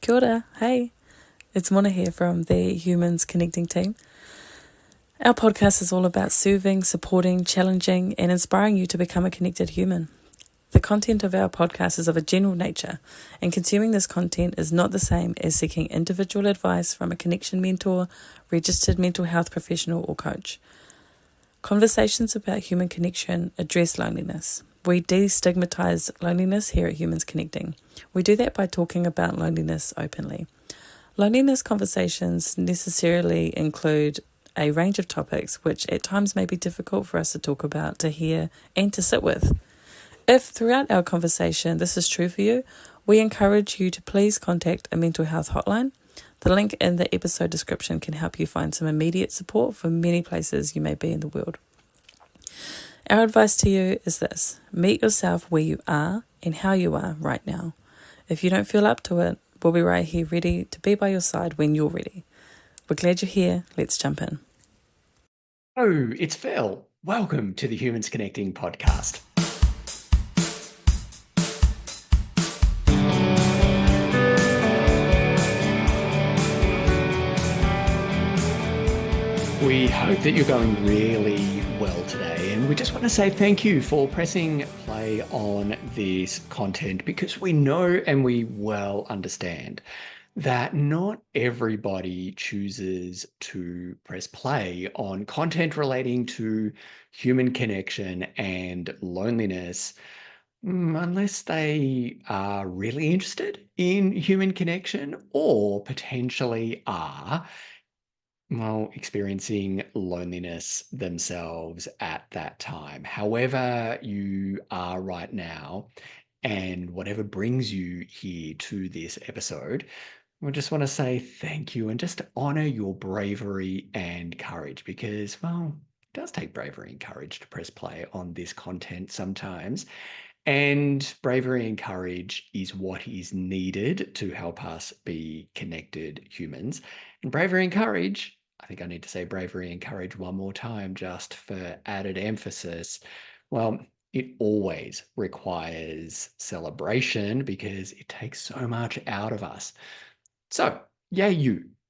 Kia ora, hey, it's Mona here from the Humans Connecting team. Our podcast is all about serving, supporting, challenging, and inspiring you to become a connected human. The content of our podcast is of a general nature, and consuming this content is not the same as seeking individual advice from a connection mentor, registered mental health professional, or coach. Conversations about human connection address loneliness. We destigmatize loneliness here at Humans Connecting. We do that by talking about loneliness openly. Loneliness conversations necessarily include a range of topics which at times may be difficult for us to talk about, to hear, and to sit with. If throughout our conversation this is true for you, we encourage you to please contact a mental health hotline. The link in the episode description can help you find some immediate support for many places you may be in the world. Our advice to you is this: meet yourself where you are and how you are right now. If you don't feel up to it, we'll be right here ready to be by your side when you're ready. We're glad you're here. Let's jump in. Oh, it's Phil. Welcome to the Humans Connecting podcast. We hope that you're going really well today, and we just want to say thank you for pressing play on this content, because we know and we well understand that not everybody chooses to press play on content relating to human connection and loneliness unless they are really interested in human connection or potentially are experiencing loneliness themselves at that time. However you are right now, and whatever brings you here to this episode, we just want to say thank you and just honor your bravery and courage, because, it does take bravery and courage to press play on this content sometimes. And bravery and courage is what is needed to help us be connected humans. And bravery and courage, I think I need to say bravery and courage one more time just for added emphasis. Well, it always requires celebration because it takes so much out of us. So, yeah,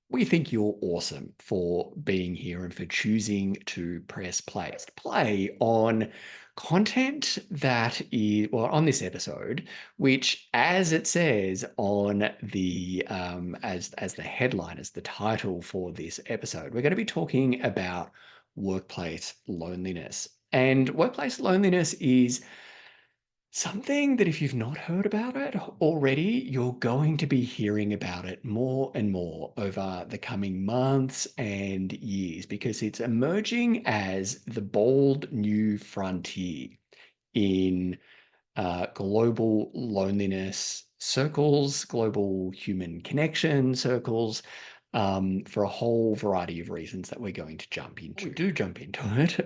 we think you're awesome for being here and for choosing to press play on content that is, well, on this episode, which, as it says on the as the headline, as the title for this episode, we're going to be talking about workplace loneliness. And workplace loneliness is something that, if you've not heard about it already, you're going to be hearing about it more and more over the coming months and years, because it's emerging as the bold new frontier in global loneliness circles, global human connection circles, for a whole variety of reasons that we're going to jump into. We do jump into it.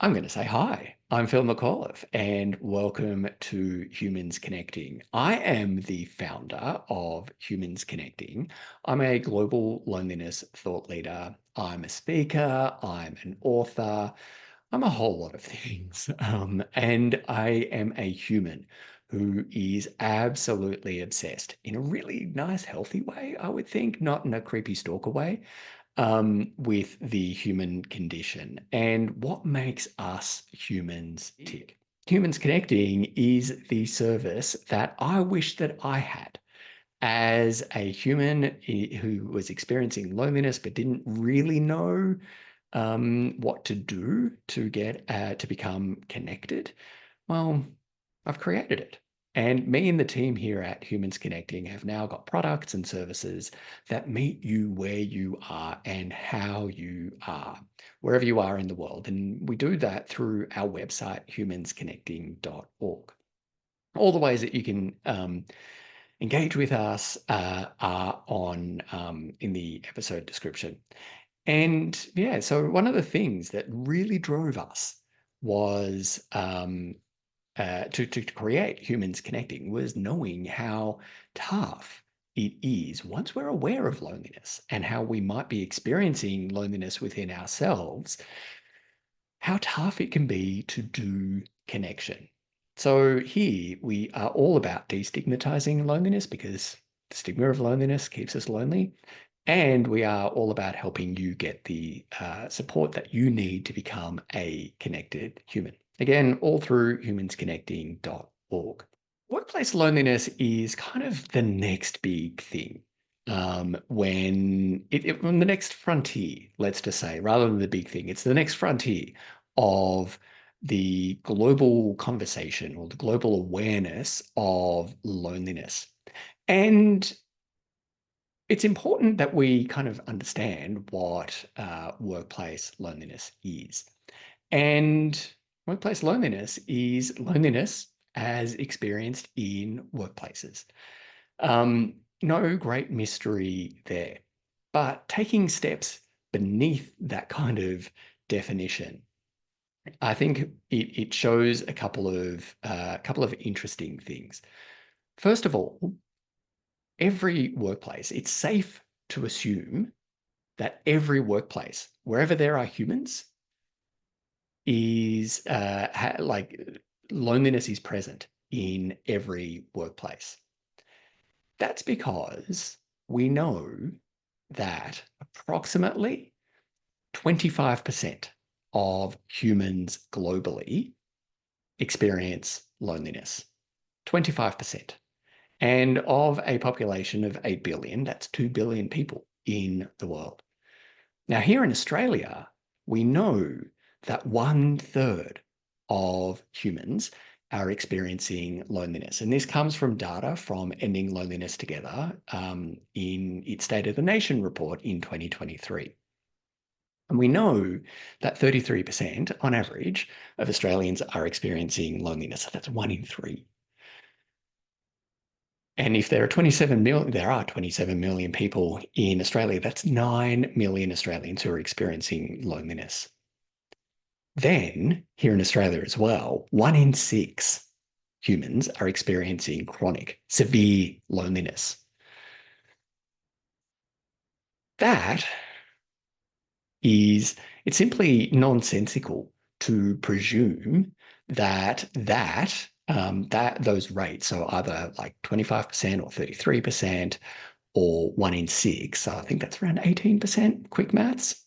I'm going to say hi. I'm Phil McAuliffe, and welcome to Humans Connecting. I am the founder of Humans Connecting. I'm a global loneliness thought leader. I'm a speaker. I'm an author. I'm a whole lot of things. And I am a human who is absolutely obsessed in a really nice, healthy way, I would think, not in a creepy stalker way, with the human condition and what makes us humans tick. Humans Connecting is the service that I wish that I had as a human who was experiencing loneliness but didn't really know what to do to get to become connected. Well, I've created it. And me and the team here at Humans Connecting have now got products and services that meet you where you are and how you are, wherever you are in the world. And we do that through our website, humansconnecting.org. All the ways that you can engage with us are on in the episode description. And yeah, so one of the things that really drove us was to create Humans Connecting was knowing how tough it is once we're aware of loneliness and how we might be experiencing loneliness within ourselves, how tough it can be to do connection. So here we are all about destigmatizing loneliness, because the stigma of loneliness keeps us lonely. And we are all about helping you get the support that you need to become a connected human. Again, all through humansconnecting.org. Workplace loneliness is kind of the next big thing. When the next frontier, let's just say, rather than the big thing, it's the next frontier of the global conversation or the global awareness of loneliness. And it's important that we kind of understand what workplace loneliness is. And workplace loneliness is loneliness as experienced in workplaces. No great mystery there. But taking steps beneath that kind of definition, I think it shows a couple of interesting things. First of all, every workplace, it's safe to assume that every workplace, wherever there are humans, is like loneliness is present in every workplace. That's because we know that approximately 25% of humans globally experience loneliness. 25%. And of a population of 8 billion, that's 2 billion people in the world. Now, here in Australia, we know that 1/3 of humans are experiencing loneliness. And this comes from data from Ending Loneliness Together in its State of the Nation report in 2023. And we know that 33% on average of Australians are experiencing loneliness. So that's 1 in 3. And if there are 27 million people in Australia, that's 9 million Australians who are experiencing loneliness. Then, here in Australia as well, 1 in 6 humans are experiencing chronic, severe loneliness. That is, it's simply nonsensical to presume that those rates, so either like 25% or 33% or 1 in 6, so I think that's around 18%, quick maths,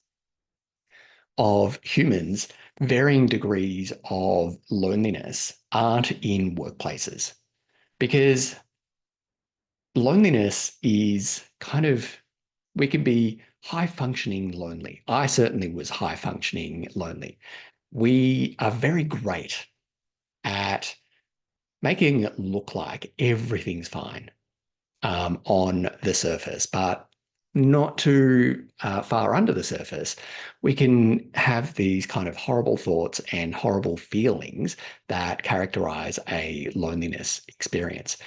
of humans, varying degrees of loneliness aren't in workplaces. Because loneliness is kind of, we can be high functioning lonely. I certainly was high functioning lonely. We are very great at making it look like everything's fine on the surface, but not too far under the surface, we can have these kind of horrible thoughts and horrible feelings that characterize a loneliness experience.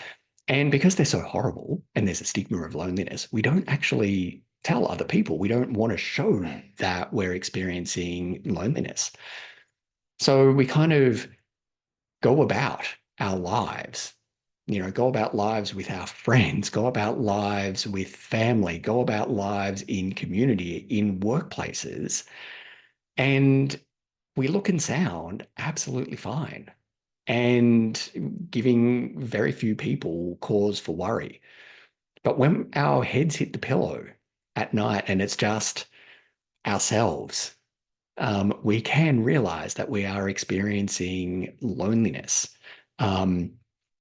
And because they're so horrible and there's a stigma of loneliness, we don't actually tell other people. We don't want to show that we're experiencing loneliness. So we kind of go about our lives, go about lives with our friends, go about lives with family, go about lives in community, in workplaces, and we look and sound absolutely fine and giving very few people cause for worry. But when our heads hit the pillow at night and it's just ourselves, we can realize that we are experiencing loneliness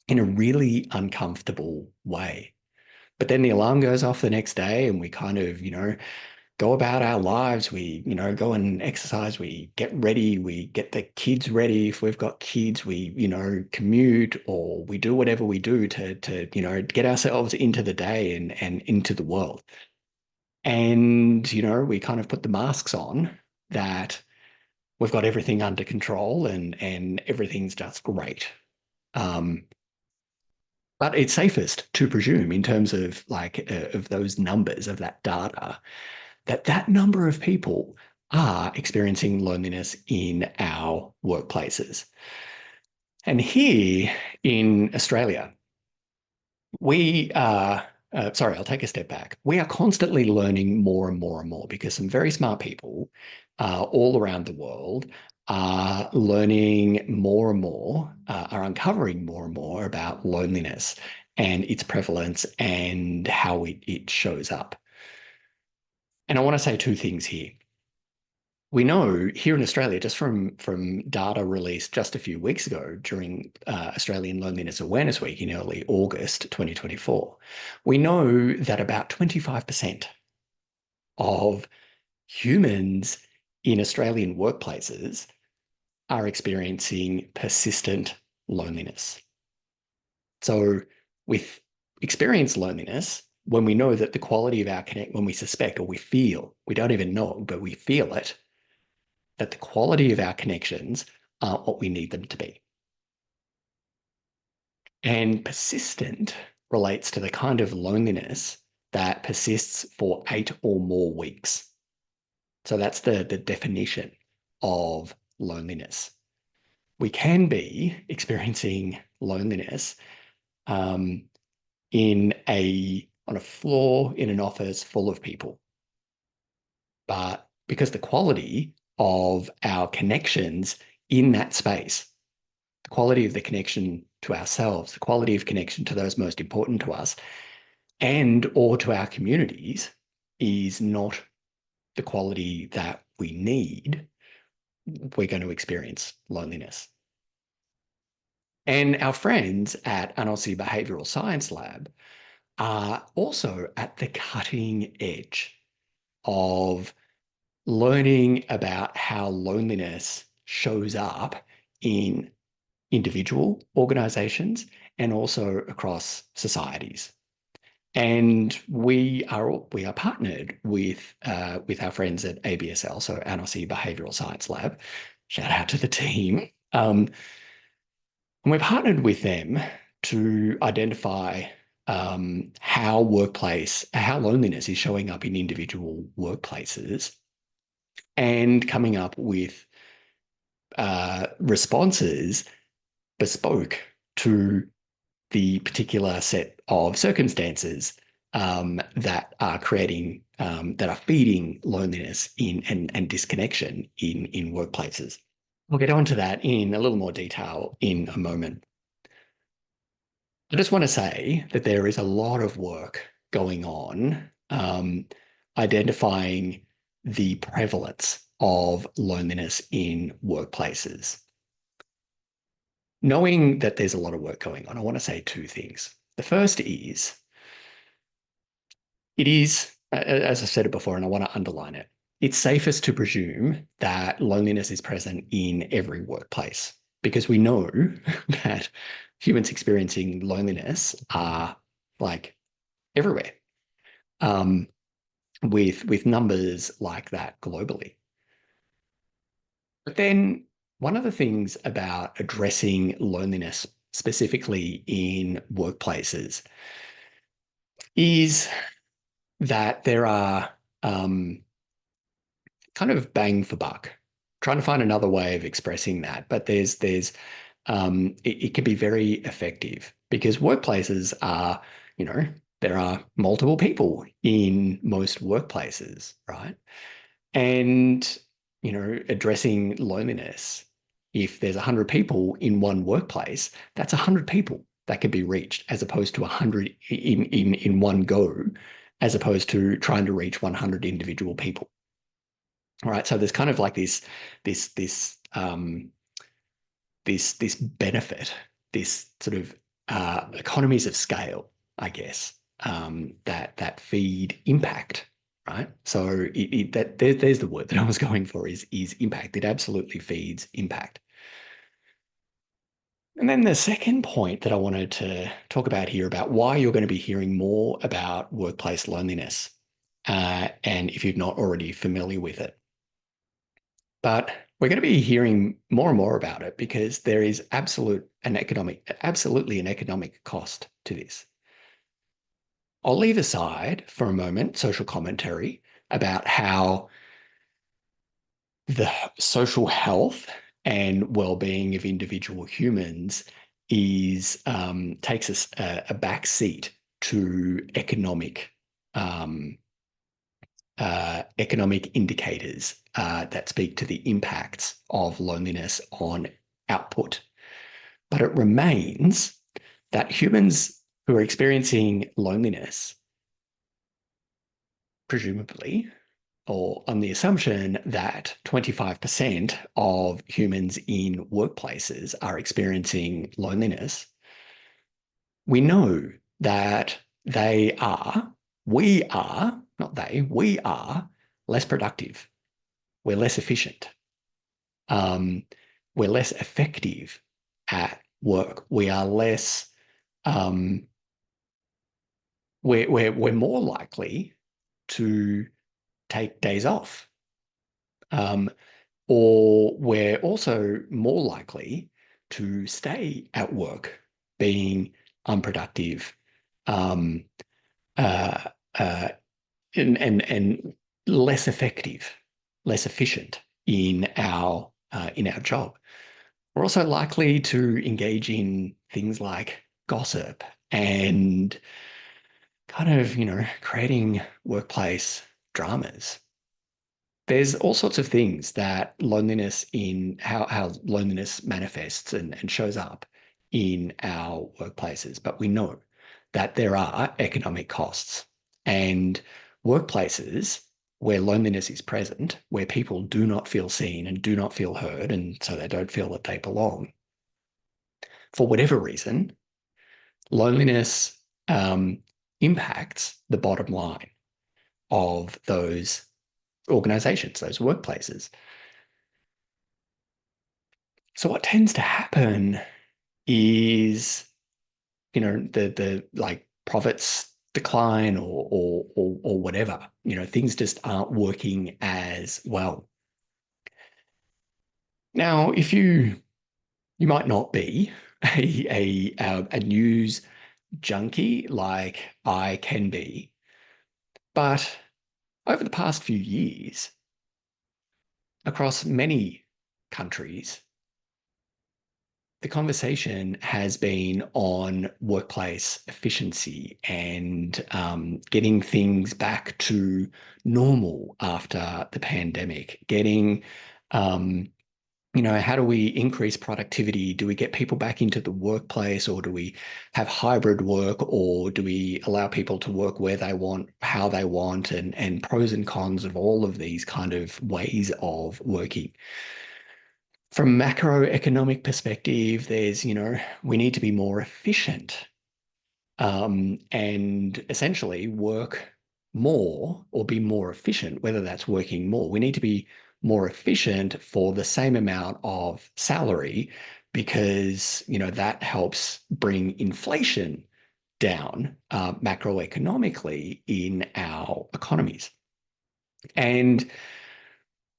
in a really uncomfortable way. But then the alarm goes off the next day and we kind of, go about our lives. We, go and exercise. We get ready. We get the kids ready. If we've got kids, we, commute or we do whatever we do to get ourselves into the day and into the world. And, we kind of put the masks on that we've got everything under control and everything's just great. But it's safest to presume in terms of of those numbers of that data that number of people are experiencing loneliness in our workplaces. And here in Australia, we are, sorry, I'll take a step back. We are constantly learning more and more and more because some very smart people all around the world are learning more and more, are uncovering more and more about loneliness. and its prevalence and how it shows up. And I want to say two things here. We know here in Australia, just from data released just a few weeks ago during Australian Loneliness Awareness Week in early August 2024, we know that about 25% of humans in Australian workplaces are experiencing persistent loneliness. So with experienced loneliness, when we know that the quality of our connect, when we suspect or we feel, we don't even know, but we feel it, that the quality of our connections aren't what we need them to be. And persistent relates to the kind of loneliness that persists for 8 or more weeks. So that's the definition of loneliness. We can be experiencing loneliness on a floor in an office full of people. But because the quality of our connections in that space, the quality of the connection to ourselves, the quality of connection to those most important to us, and or to our communities is not the quality that we need, we're going to experience loneliness. And our friends at NLC Behavioral Science Lab are also at the cutting edge of learning about how loneliness shows up in individual organizations and also across societies. And we are partnered with our friends at ABSL, so NLC Behavioral Science Lab. Shout out to the team. And we're partnered with them to identify how loneliness is showing up in individual workplaces and coming up with responses bespoke to the particular set of circumstances that are creating, that are feeding loneliness and disconnection in workplaces. We'll get onto that in a little more detail in a moment. I just want to say that there is a lot of work going on identifying the prevalence of loneliness in workplaces. Knowing that there's a lot of work going on, I want to say two things. The first is, it is, as I said it before, and I want to underline it, it's safest to presume that loneliness is present in every workplace because we know that humans experiencing loneliness are like everywhere, with numbers like that globally. But then one of the things about addressing loneliness specifically in workplaces is that there are kind of bang for buck, trying to find another way of expressing that. But it can be very effective because workplaces are, there are multiple people in most workplaces, right? And, addressing loneliness, if there's 100 people in one workplace, that's 100 people that could be reached as opposed to 100 in one go, as opposed to trying to reach 100 individual people. All right. So there's kind of like this benefit, this sort of economies of scale, I guess, that feed impact, right? So there's the word that I was going for is impact. It absolutely feeds impact. And then the second point that I wanted to talk about here about why you're going to be hearing more about workplace loneliness, and if you're not already familiar with it. But we're going to be hearing more and more about it because there is absolutely an economic cost to this. I'll leave aside for a moment social commentary about how the social health and well-being of individual humans takes a back seat to economic indicators that speak to the impacts of loneliness on output. But it remains that humans who are experiencing loneliness, presumably, or on the assumption that 25% of humans in workplaces are experiencing loneliness, we know that we are, not they, we are less productive. We're less efficient. Um, we're less effective at work. We are less, um, we're more likely to take days off. Um, or we're also more likely to stay at work being unproductive, um, uh, uh, and less effective, less efficient in our job. We're also likely to engage in things like gossip and kind of, creating workplace dramas. There's all sorts of things that loneliness in how loneliness manifests and shows up in our workplaces. But we know that there are economic costs and workplaces where loneliness is present, where people do not feel seen and do not feel heard, and so they don't feel that they belong. For whatever reason, loneliness impacts the bottom line of those organizations, those workplaces. So what tends to happen is, the like profits decline or whatever. Things just aren't working as well. Now, if you might not be a news junkie like I can be, but over the past few years, across many countries, the conversation has been on workplace efficiency and getting things back to normal after the pandemic, getting, how do we increase productivity? Do we get people back into the workplace, or do we have hybrid work, or do we allow people to work where they want, how they want, and pros and cons of all of these kind of ways of working? From macroeconomic perspective, there's, we need to be more efficient, and essentially work more or be more efficient, whether that's working more. We need to be more efficient for the same amount of salary because, that helps bring inflation down macroeconomically in our economies. And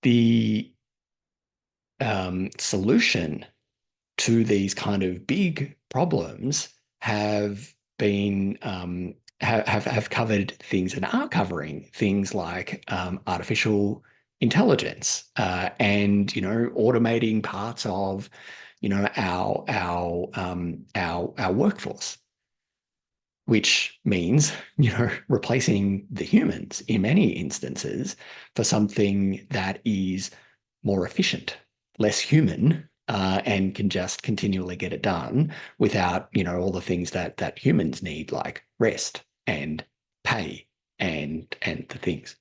the solution to these kind of big problems have been have covered things and are covering things like artificial intelligence and automating parts of our workforce, which means replacing the humans in many instances for something that is more efficient, less human, and can just continually get it done without, all the things that humans need, like rest and pay and the things.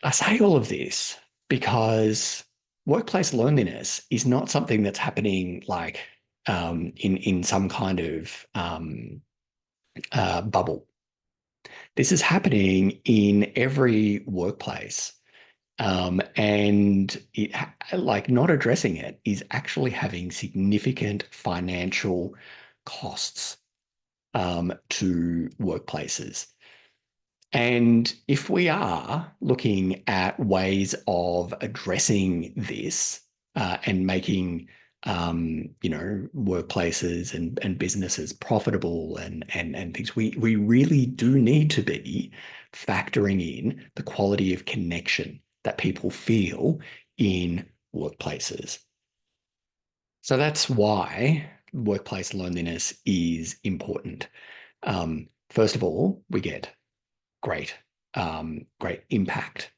I say all of this because workplace loneliness is not something that's happening like in some kind of bubble. This is happening in every workplace. And like not addressing it is actually having significant financial costs to workplaces. And if we are looking at ways of addressing this and making workplaces and businesses profitable and things, we really do need to be factoring in the quality of connection that people feel in workplaces. So that's why workplace loneliness is important. First of all, we get great impact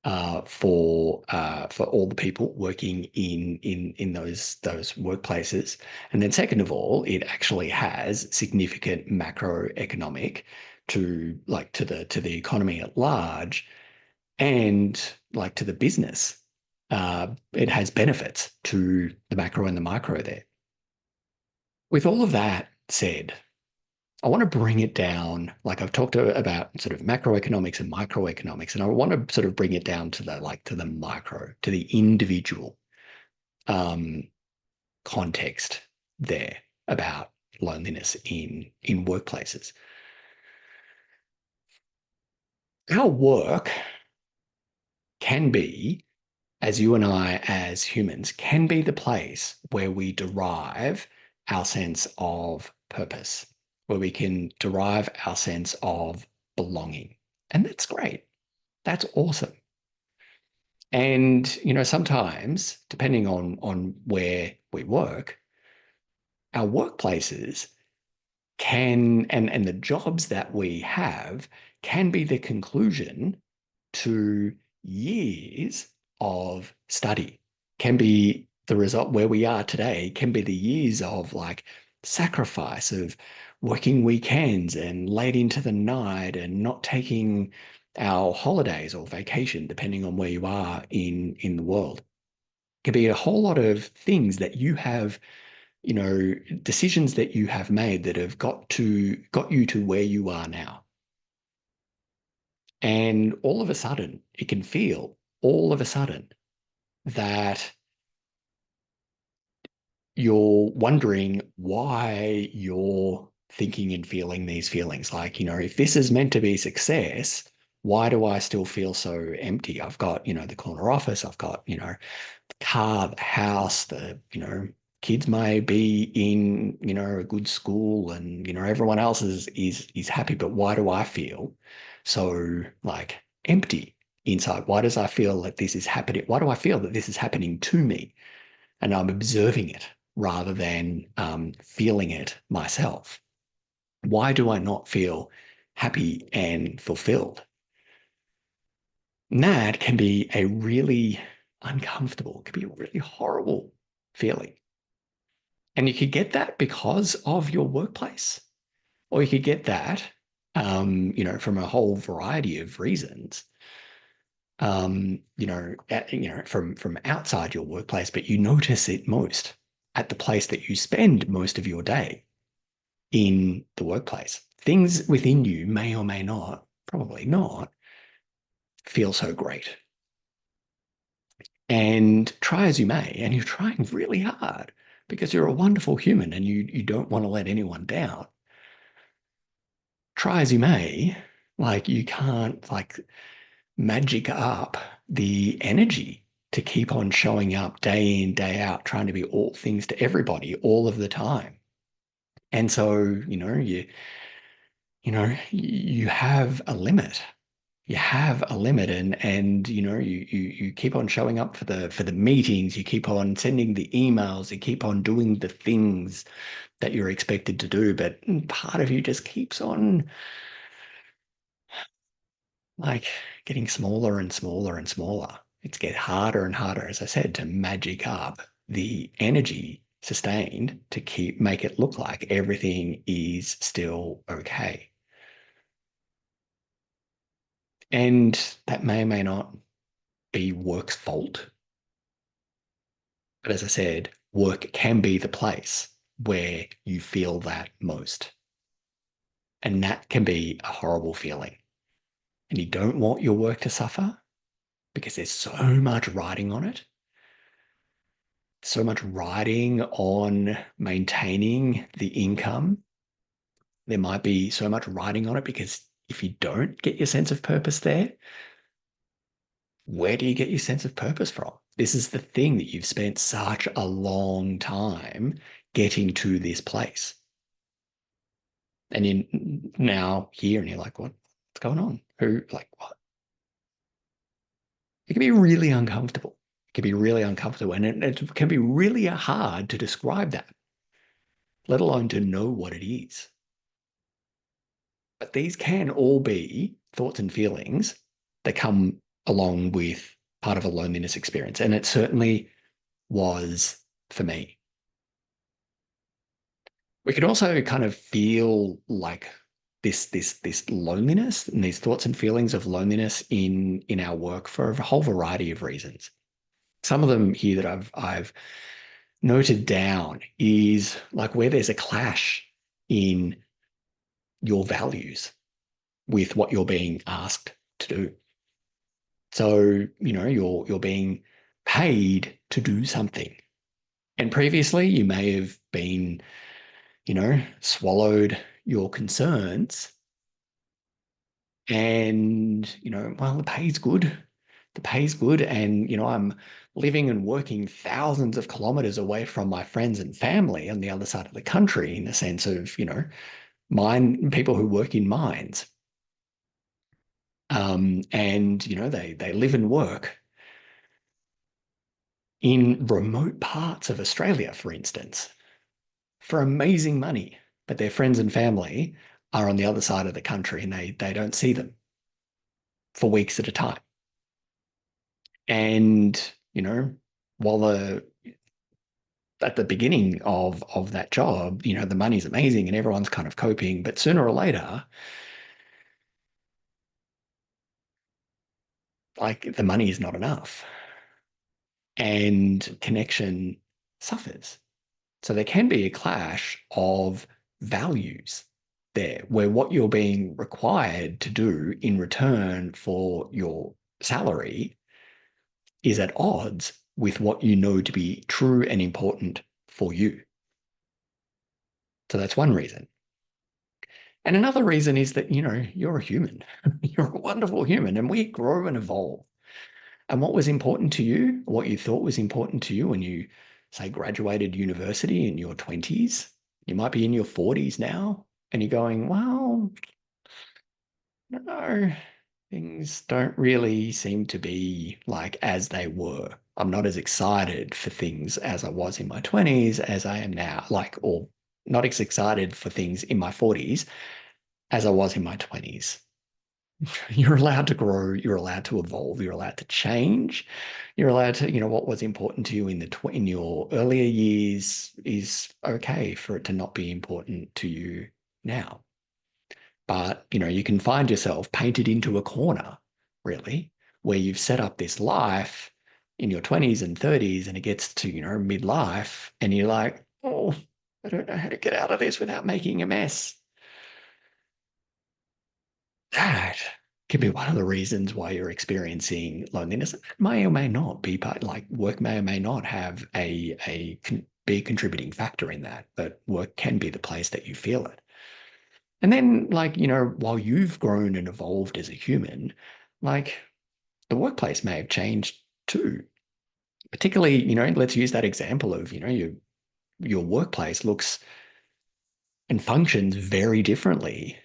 for all the people working in those workplaces. And then second of all, it actually has significant macroeconomic to the economy at large and like to the business. It has benefits to the macro and the micro there. With all of that said, I want to bring it down. Like I've talked about sort of macroeconomics and microeconomics, and I want to sort of bring it down to the micro, to the individual um, context there about loneliness in workplaces. Our work can be, as you and I as humans, can be the place where we derive our sense of purpose, where we can derive our sense of belonging. And that's great. That's awesome. And sometimes, depending on where we work, our workplaces and the jobs that we have can be the conclusion to years of study, can be the result where we are today, can be the years of like sacrifice of working weekends and late into the night and not taking our holidays or vacation, depending on where you are in the world. It could be a whole lot of things that you have, decisions that you have made that have got you to where you are now. And all of a sudden, it can feel all of a sudden that you're wondering why you're thinking and feeling these feelings. Like, if this is meant to be success, why do I still feel so empty? I've got, the corner office, I've got, the car, the house, kids may be in, a good school and, everyone else is happy, but why do I feel so like empty inside? Why does I feel that this is happening? Why do I feel that this is happening to me? And I'm observing it rather than feeling it myself. Why do I not feel happy and fulfilled? And that can be a really uncomfortable, it can be a really horrible feeling. And you could get that because of your workplace, or you could get that, from a whole variety of reasons. From outside your workplace, but you notice it most at the place that you spend most of your day in the workplace. Things within you may or may not, probably not, feel so great. And try as you may, and you're trying really hard because you're a wonderful human and you don't want to let anyone down. Try as you may, like you can't like magic up the energy to keep on showing up day in, day out, trying to be all things to everybody all of the time. And so, you have a limit. You have a limit and you keep on showing up for the meetings, you keep on sending the emails, you keep on doing the things that you're expected to do, but part of you just keeps on like getting smaller and smaller and smaller. It's get harder and harder, as I said, to magic up the energy sustained to make it look like everything is still okay. And that may or may not be work's fault. But as I said, work can be the place where you feel that most. And that can be a horrible feeling. And you don't want your work to suffer because there's so much riding on it, so much riding on maintaining the income. There might be so much riding on it because if you don't get your sense of purpose there, where do you get your sense of purpose from? This is the thing that you've spent such a long time getting to this place. And you're now here and you're like, what's going on? Who, like, what? It can be really uncomfortable. It can be really uncomfortable. And it can be really hard to describe that, let alone to know what it is. But these can all be thoughts and feelings that come along with part of a loneliness experience. And it certainly was for me. We could also kind of feel like this loneliness and these thoughts and feelings of loneliness in our work for a whole variety of reasons. Some of them here that I've noted down is like where there's a clash in your values with what you're being asked to do. So, you're being paid to do something. And previously you may have been, swallowed your concerns and, well, the pay's good. The pay's good. And, I'm living and working thousands of kilometers away from my friends and family on the other side of the country in the sense of, people who work in mines. And, they live and work in remote parts of Australia, for instance, for amazing money. But their friends and family are on the other side of the country and they don't see them for weeks at a time. And, while at the beginning of that job, the money's amazing and everyone's kind of coping, but sooner or later, like the money is not enough and connection suffers. So there can be a clash of values there, where what you're being required to do in return for your salary is at odds with what you know to be true and important for you. So that's one reason. And another reason is that, you're a human. You're a wonderful human, and we grow and evolve. And what was important to you, what you thought was important to you when you, say, graduated university in your 20s, you might be in your 40s now, and you're going, well, no, things don't really seem to be like as they were. I'm not as excited for things as I was in my 20s as I am now, or not as excited for things in my 40s as I was in my 20s. You're allowed to grow, you're allowed to evolve, you're allowed to change. You're allowed to, what was important to you in your earlier years is okay for it to not be important to you now. But, you can find yourself painted into a corner, really, where you've set up this life in your 20s and 30s and it gets to, midlife and you're like, oh, I don't know how to get out of this without making a mess. That can be one of the reasons why you're experiencing loneliness. It may or may not be like work may or may not have be a contributing factor in that, but work can be the place that you feel it. And then, like, while you've grown and evolved as a human, like the workplace may have changed too. Particularly, let's use that example of, your workplace looks and functions very differently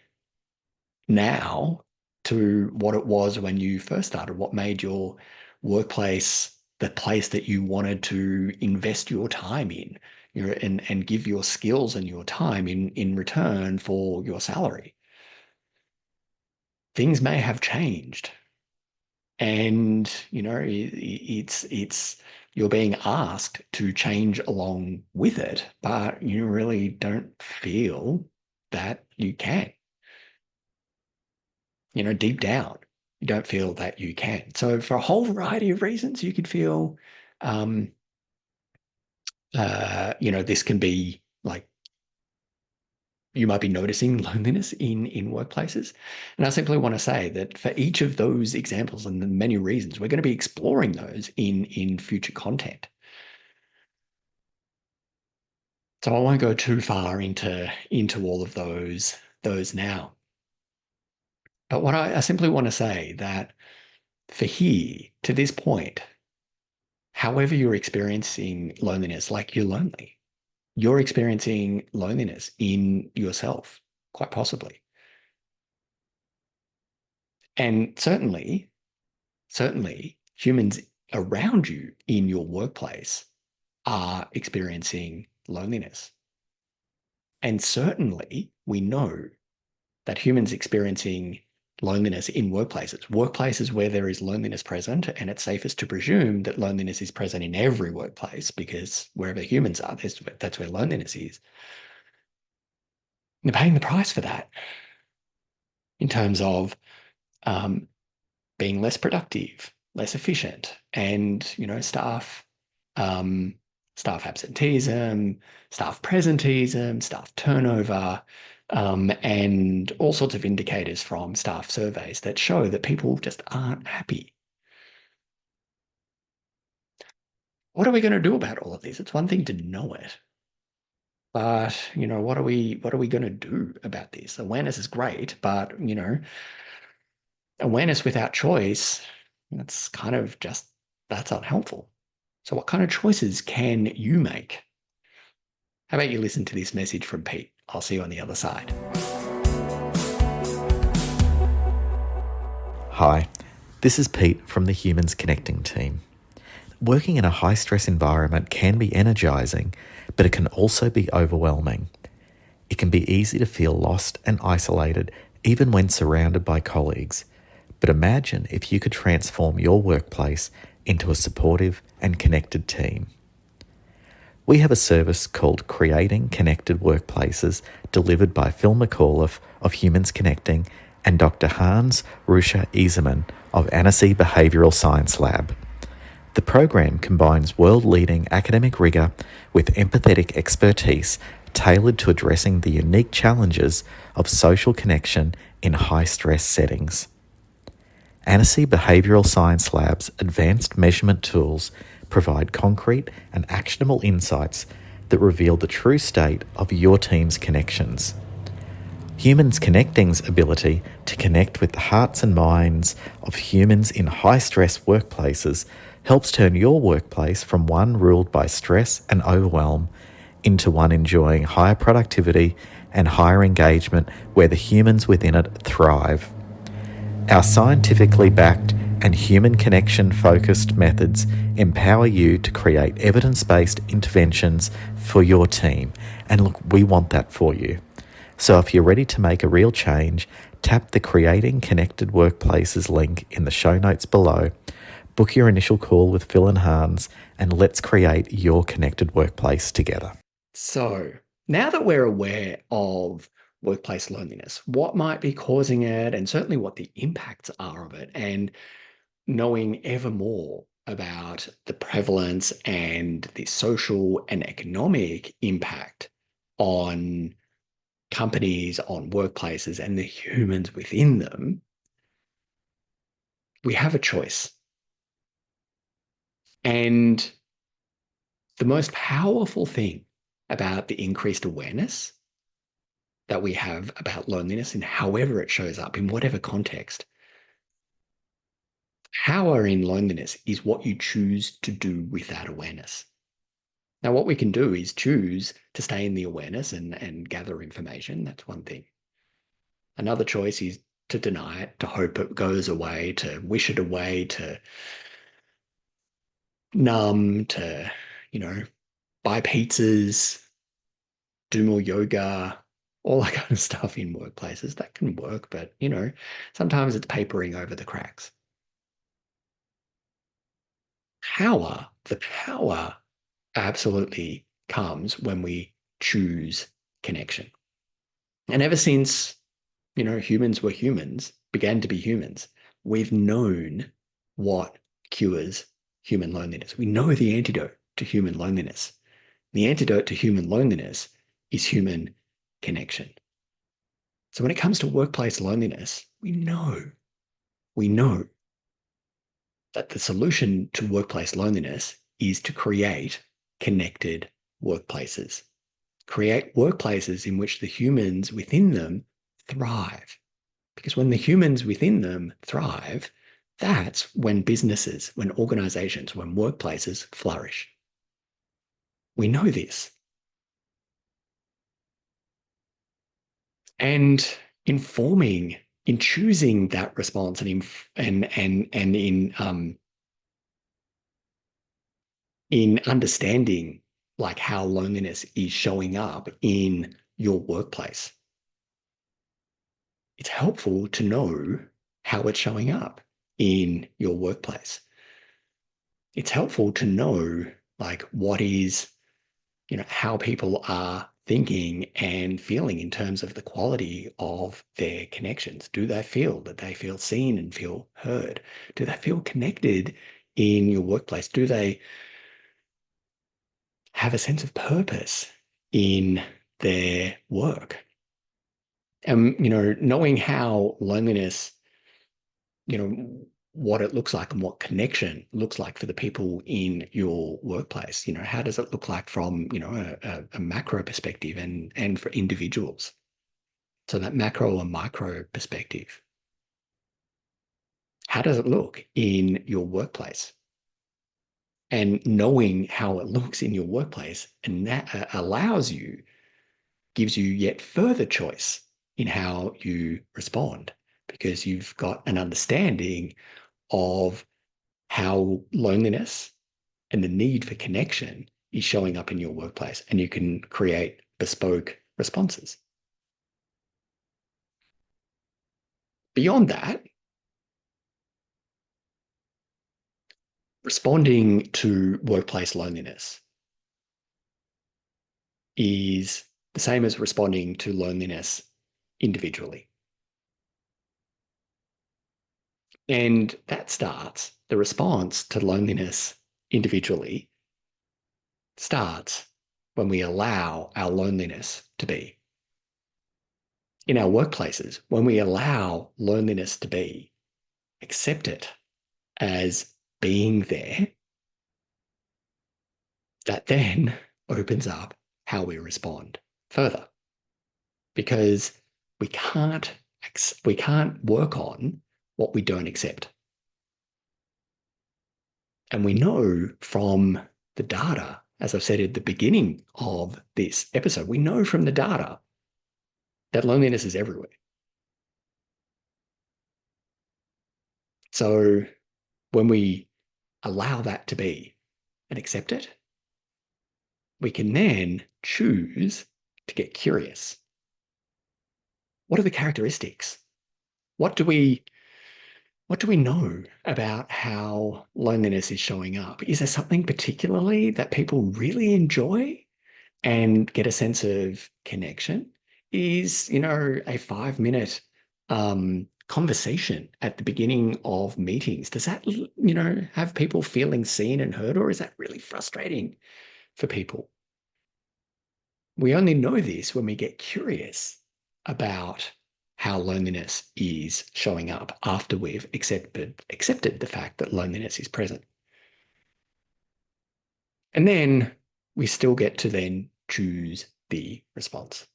now to what it was when you first started. What made your workplace the place that you wanted to invest your time in, and give your skills and your time in return for your salary? Things may have changed, and it's you're being asked to change along with it, but you really don't feel that you can. Deep down, you don't feel that you can. So for a whole variety of reasons, you could feel, um, this can be like you might be noticing loneliness in workplaces. And I simply want to say that for each of those examples and the many reasons, we're going to be exploring those in future content. So I won't go too far into all of those now. But what I simply want to say that for here to this point, however you're experiencing loneliness, like you're lonely, you're experiencing loneliness in yourself, quite possibly. And certainly humans around you in your workplace are experiencing loneliness. And certainly we know that humans experiencing loneliness in workplaces. Workplaces where there is loneliness present, and it's safest to presume that loneliness is present in every workplace because wherever humans are, that's where loneliness is. They're paying the price for that in terms of um, being less productive, less efficient, and um, staff absenteeism, staff presenteeism, staff turnover, and all sorts of indicators from staff surveys that show that people just aren't happy. What are we going to do about all of this? It's one thing to know it, but what are we going to do about this? Awareness is great, but awareness without choice, that's kind of just that's unhelpful. So what kind of choices can you make? How about you listen to this message from Pete? I'll see you on the other side. Hi, this is Pete from the Humans Connecting team. Working in a high-stress environment can be energizing, but it can also be overwhelming. It can be easy to feel lost and isolated, even when surrounded by colleagues. But imagine if you could transform your workplace into a supportive and connected team. We have a service called Creating Connected Workplaces, delivered by Phil McAuliffe of Humans Connecting and Dr. Hans Ruscher Iserman of Annecy Behavioural Science Lab. The program combines world-leading academic rigour with empathetic expertise tailored to addressing the unique challenges of social connection in high-stress settings. Annecy Behavioural Science Lab's advanced measurement tools provide concrete and actionable insights that reveal the true state of your team's connections. Humans Connecting's ability to connect with the hearts and minds of humans in high-stress workplaces helps turn your workplace from one ruled by stress and overwhelm into one enjoying higher productivity and higher engagement where the humans within it thrive. Our scientifically backed and human connection-focused methods empower you to create evidence-based interventions for your team. And look, we want that for you. So if you're ready to make a real change, tap the Creating Connected Workplaces link in the show notes below, book your initial call with Phil and Hans, and let's create your connected workplace together. So now that we're aware of workplace loneliness, what might be causing it, and certainly what the impacts are of it, and knowing ever more about the prevalence and the social and economic impact on companies, on workplaces, and the humans within them, we have a choice. And the most powerful thing about the increased awareness that we have about loneliness and however it shows up in whatever context, power in loneliness is what you choose to do with that awareness. Now, what we can do is choose to stay in the awareness and gather information. That's one thing. Another choice is to deny it, to hope it goes away, to wish it away, to numb, to, buy pizzas, do more yoga, all that kind of stuff in workplaces. That can work, but, sometimes it's papering over the cracks. The power absolutely comes when we choose connection. And ever since, humans were humans, began to be humans, we've known what cures human loneliness. We know the antidote to human loneliness. The antidote to human loneliness is human connection. So when it comes to workplace loneliness, we know that the solution to workplace loneliness is to create connected workplaces. Create workplaces in which the humans within them thrive. Because when the humans within them thrive, that's when businesses, when organizations, when workplaces flourish. We know this. And in choosing that response in understanding like how loneliness is showing up in your workplace, it's helpful to know how it's showing up in your workplace. It's helpful to know like what is, how people are thinking and feeling in terms of the quality of their connections. Do they feel that they feel seen and feel heard? Do they feel connected in your workplace? Do they have a sense of purpose in their work? And, knowing how loneliness, what it looks like and what connection looks like for the people in your workplace. How does it look like from, a macro perspective and for individuals? So that macro and micro perspective. How does it look in your workplace? And knowing how it looks in your workplace, and that gives you yet further choice in how you respond, because you've got an understanding of how loneliness and the need for connection is showing up in your workplace, and you can create bespoke responses. Beyond that, responding to workplace loneliness is the same as responding to loneliness individually. And the response to loneliness individually starts when we allow our loneliness to be. In our workplaces, when we allow loneliness to be, accept it as being there, that then opens up how we respond further. Because we can't work on what we don't accept. And we know from the data, as I've said at the beginning of this episode, we know from the data that loneliness is everywhere. So when we allow that to be and accept it, we can then choose to get curious. What are the characteristics? What do we know about how loneliness is showing up? Is there something particularly that people really enjoy and get a sense of connection? Is, a 5-minute conversation at the beginning of meetings, does that, have people feeling seen and heard, or is that really frustrating for people? We only know this when we get curious about how loneliness is showing up after we've accepted the fact that loneliness is present. And then we still get to then choose the response.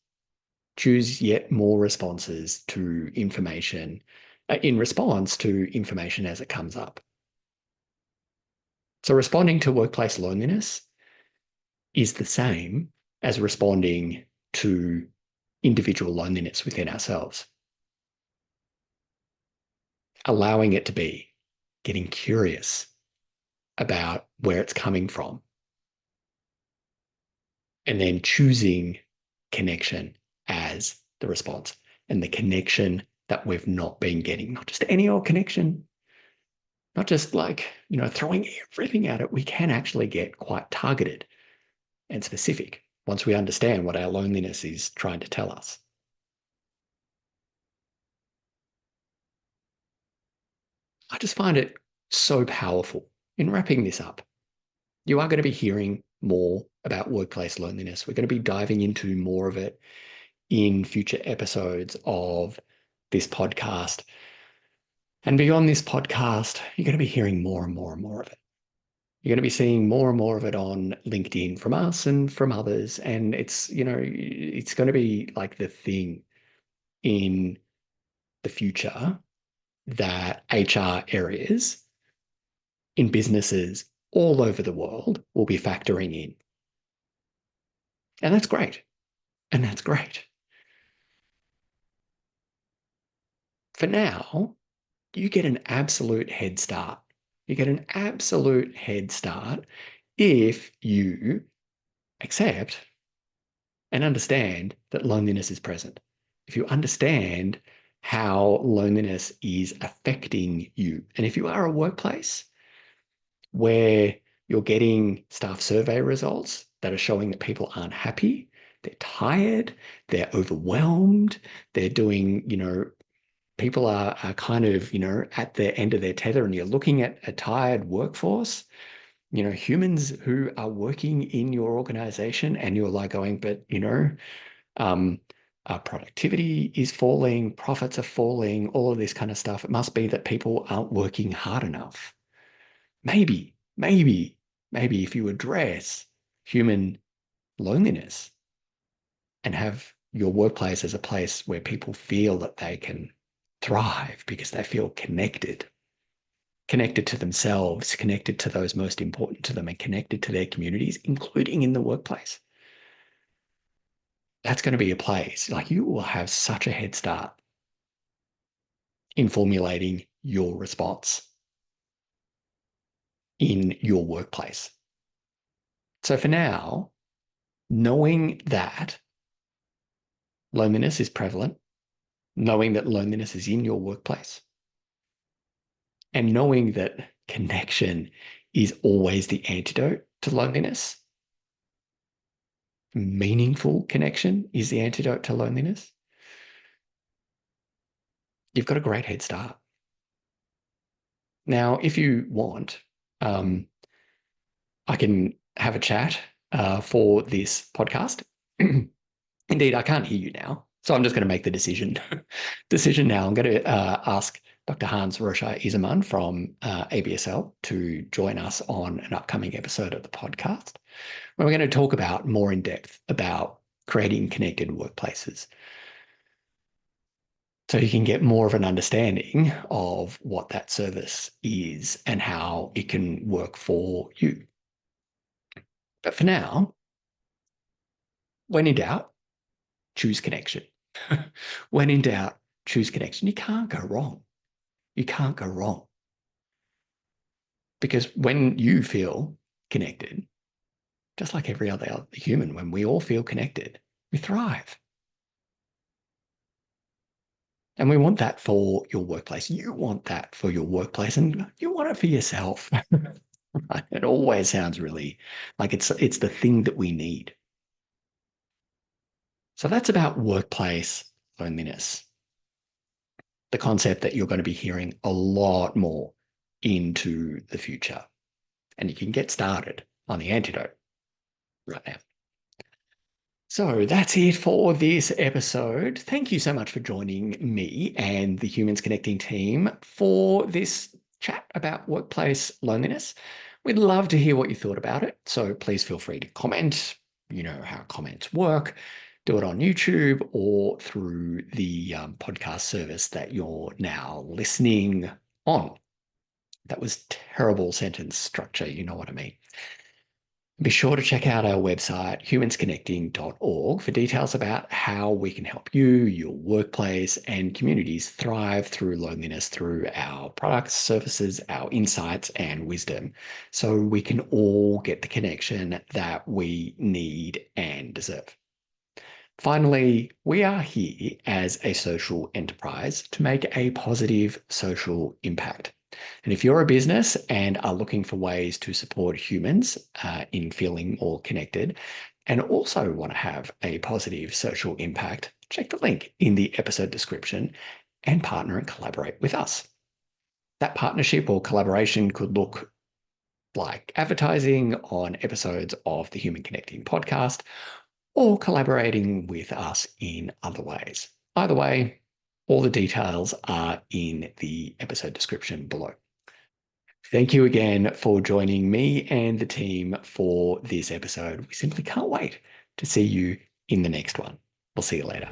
Choose yet more responses to information in response to information as it comes up. So responding to workplace loneliness is the same as responding to individual loneliness within ourselves. Allowing it to be, getting curious about where it's coming from, and then choosing connection as the response, and the connection that we've not been getting, not just any old connection, not just like, throwing everything at it. We can actually get quite targeted and specific once we understand what our loneliness is trying to tell us. I just find it so powerful. In wrapping this up, you are going to be hearing more about workplace loneliness. We're going to be diving into more of it in future episodes of this podcast. And beyond this podcast, you're going to be hearing more and more and more of it. You're going to be seeing more and more of it on LinkedIn from us and from others. And it's going to be like the thing in the future that HR areas in businesses all over the world will be factoring in. And that's great. And that's great. For now, you get an absolute head start. You get an absolute head start if you accept and understand that loneliness is present. If you understand how loneliness is affecting you. And if you are a workplace where you're getting staff survey results that are showing that people aren't happy, they're tired, they're overwhelmed, they're doing, people are kind of, at the end of their tether, and you're looking at a tired workforce, humans who are working in your organization, and you're like going, but, um, productivity is falling, profits are falling, all of this kind of stuff. It must be that people aren't working hard enough. Maybe if you address human loneliness and have your workplace as a place where people feel that they can thrive because they feel connected to themselves, connected to those most important to them, and connected to their communities, including in the workplace. That's going to be a place like you will have such a head start in formulating your response in your workplace. So for now, knowing that loneliness is prevalent, knowing that loneliness is in your workplace, and knowing that connection is always the antidote to loneliness, meaningful connection is the antidote to loneliness, you've got a great head start. Now, if you want, I can have a chat for this podcast. Indeed, I can't hear you now, so I'm just going to make the decision now. I'm going to ask Dr. Hans Rocha-Isermann from ABSL to join us on an upcoming episode of the podcast, where we're going to talk about more in depth about creating connected workplaces, so you can get more of an understanding of what that service is and how it can work for you. But for now, when in doubt, choose connection. When in doubt, choose connection. You can't go wrong. You can't go wrong. Because when you feel connected, just like every other human, when we all feel connected, we thrive. And we want that for your workplace. You want that for your workplace, and you want it for yourself. Right? It always sounds really like it's the thing that we need. So that's about workplace loneliness. The concept that you're going to be hearing a lot more into the future. And you can get started on the antidote right now. So that's it for this episode. Thank you so much for joining me and the Humans Connecting team for this chat about workplace loneliness. We'd love to hear what you thought about it. So please feel free to comment. You know how comments work. Do it on YouTube or through the podcast service that you're now listening on. That was terrible sentence structure. You know what I mean. Be sure to check out our website, humansconnecting.org, for details about how we can help you, your workplace, and communities thrive through loneliness through our products, services, our insights, and wisdom, so we can all get the connection that we need and deserve. Finally, we are here as a social enterprise to make a positive social impact. And if you're a business and are looking for ways to support humans in feeling more connected, and also want to have a positive social impact, check the link in the episode description and partner and collaborate with us. That partnership or collaboration could look like advertising on episodes of the Human Connecting podcast, or collaborating with us in other ways. Either way, all the details are in the episode description below. Thank you again for joining me and the team for this episode. We simply can't wait to see you in the next one. We'll see you later.